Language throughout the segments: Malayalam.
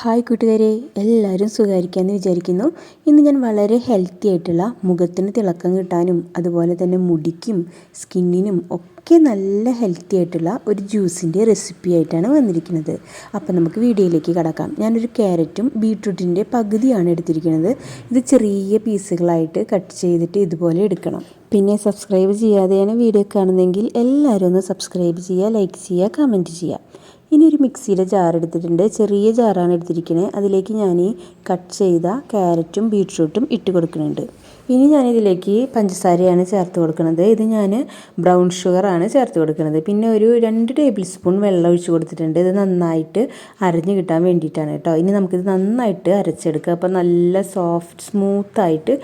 ഹായ് കൂട്ടുകാരെ, എല്ലാവരും സുഖമായിരിക്കാമെന്ന് വിചാരിക്കുന്നു. ഇന്ന് ഞാൻ വളരെ ഹെൽത്തി ആയിട്ടുള്ള മുഖത്തിന് തിളക്കം കിട്ടാനും അതുപോലെ തന്നെ മുടിക്കും സ്കിന്നിനും ഒക്കെ നല്ല ഹെൽത്തി ആയിട്ടുള്ള ഒരു ജ്യൂസിൻ്റെ റെസിപ്പി ആയിട്ടാണ് വന്നിരിക്കുന്നത്. അപ്പോൾ നമുക്ക് വീഡിയോയിലേക്ക് കടക്കാം. ഞാനൊരു ക്യാരറ്റും ബീട്രൂട്ടിൻ്റെ പകുതിയാണ് എടുത്തിരിക്കുന്നത്. ഇത് ചെറിയ പീസുകളായിട്ട് കട്ട് ചെയ്തിട്ട് ഇതുപോലെ എടുക്കണം. പിന്നെ സബ്സ്ക്രൈബ് ചെയ്യാതെയാണ് വീഡിയോ കാണുന്നതെങ്കിൽ എല്ലാവരും ഒന്ന് സബ്സ്ക്രൈബ് ചെയ്യുക, ലൈക്ക് ചെയ്യുക, കമൻറ്റ് ചെയ്യുക. ഇനി ഒരു മിക്സിയുടെ ജാർ എടുത്തിട്ടുണ്ട്. ചെറിയ ജാറാണ് എടുത്തിരിക്കുന്നത്. അതിലേക്ക് ഞാൻ ഈ കട്ട് ചെയ്ത ക്യാരറ്റും ബീട്രൂട്ടും ഇട്ട് കൊടുക്കുന്നുണ്ട്. ഇനി ഞാനിതിലേക്ക് പഞ്ചസാരയാണ് ചേർത്ത് കൊടുക്കുന്നത്. ഇത് ഞാൻ ബ്രൗൺ ഷുഗറാണ് ചേർത്ത് കൊടുക്കുന്നത്. പിന്നെ ഒരു 2 ടേബിൾ സ്പൂൺ വെള്ളം ഒഴിച്ച് കൊടുത്തിട്ടുണ്ട്. ഇത് നന്നായിട്ട് അരഞ്ഞ് കിട്ടാൻ വേണ്ടിയിട്ടാണ് കേട്ടോ. ഇനി നമുക്കിത് നന്നായിട്ട് അരച്ചെടുക്കുക. അപ്പോൾ നല്ല സോഫ്റ്റ് സ്മൂത്തായിട്ട്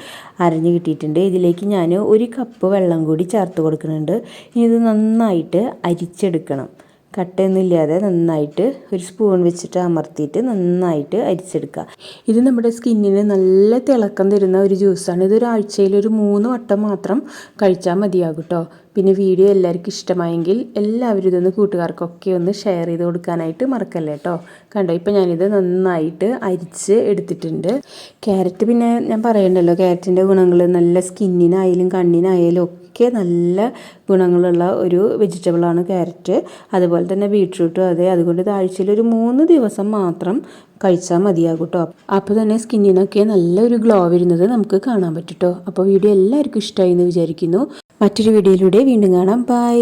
അരഞ്ഞ് കിട്ടിയിട്ടുണ്ട്. ഇതിലേക്ക് ഞാൻ 1 കപ്പ് വെള്ളം കൂടി ചേർത്ത് കൊടുക്കുന്നുണ്ട്. ഇനി ഇത് നന്നായിട്ട് അരിച്ചെടുക്കണം. കട്ടയൊന്നുമില്ലാതെ നന്നായിട്ട് ഒരു സ്പൂൺ വെച്ചിട്ട് അമർത്തിയിട്ട് നന്നായിട്ട് അരിച്ചെടുക്കുക. ഇത് നമ്മുടെ സ്കിന്നിന് നല്ല തിളക്കം തരുന്ന ഒരു ജ്യൂസാണ്. ഇതൊരാഴ്ചയിൽ ഒരു 3 വട്ടം മാത്രം കഴിച്ചാൽ മതിയാകും കേട്ടോ. പിന്നെ വീഡിയോ എല്ലാവർക്കും ഇഷ്ടമായെങ്കിൽ എല്ലാവരും ഇതൊന്ന് കൂട്ടുകാർക്കൊക്കെ ഒന്ന് ഷെയർ ചെയ്ത് കൊടുക്കാനായിട്ട് മറക്കല്ലേ കേട്ടോ. കണ്ടോ, ഇപ്പോൾ ഞാനിത് നന്നായിട്ട് അരിച്ച് എടുത്തിട്ടുണ്ട്. ക്യാരറ്റ് പിന്നെ ഞാൻ പറയണ്ടല്ലോ, ക്യാരറ്റിൻ്റെ ഗുണങ്ങൾ നല്ല സ്കിന്നിനായാലും കണ്ണിനായാലും ഒക്കെ നല്ല ഗുണങ്ങളുള്ള ഒരു വെജിറ്റബിളാണ് ക്യാരറ്റ്. അതുപോലെ തന്നെ ബീട്രൂട്ടും അതെ. അതുകൊണ്ട് ഇത് ആഴ്ചയിൽ ഒരു 3 ദിവസം മാത്രം കഴിച്ചാൽ മതിയാകും കേട്ടോ. അപ്പോൾ തന്നെ സ്കിന്നിനൊക്കെ നല്ലൊരു ഗ്ലോ വരുന്നത് നമുക്ക് കാണാൻ പറ്റും കേട്ടോ. അപ്പോൾ വീഡിയോ എല്ലാവർക്കും ഇഷ്ടമായി എന്ന് വിചാരിക്കുന്നു. മറ്റൊരു വീഡിയോയിലൂടെ വീണ്ടും കാണാം. ബൈ.